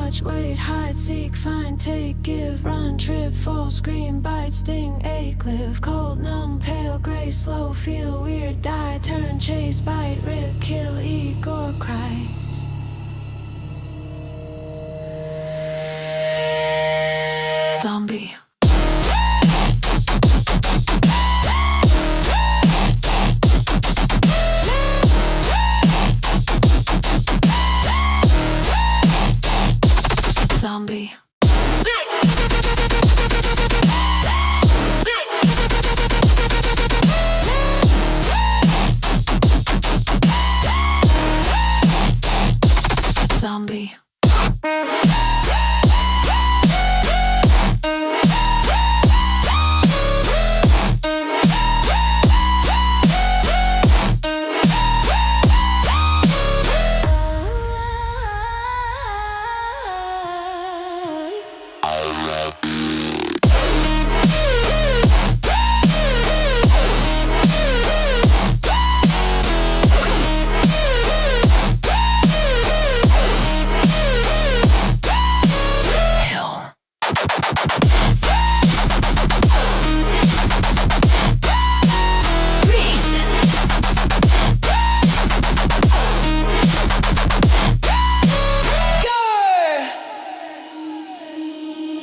watch, wait, hide, seek, find, take, give, run, trip, fall, scream, bite, sting, ache, live, cold, numb, pale, gray, slow, feel, weird, die, turn, chase, bite, rip, kill, eat, gore, cries. Zombie. Zombie. Zombie.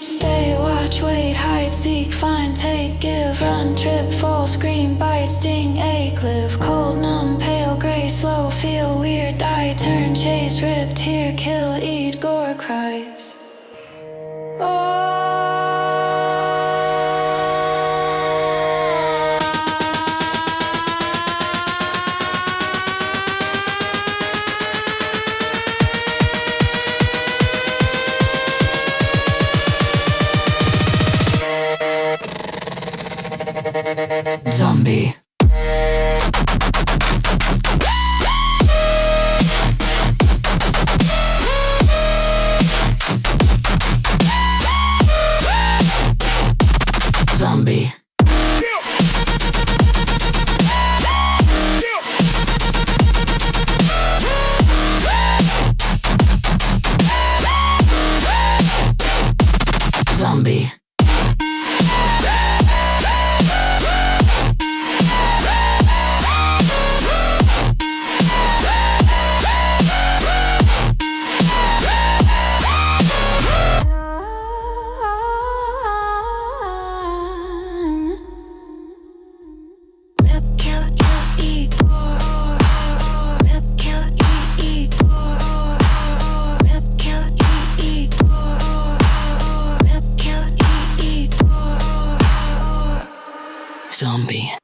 Stay, watch, wait, hide, seek, find, take, give, run, trip, fall, scream, bite, sting, ache, live, cold, numb, pale, gray, slow, feel, weird, die, turn, chase, rip, tear, kill, eat, gore, cries. Zombie. Zombie. Zombie. Zombie.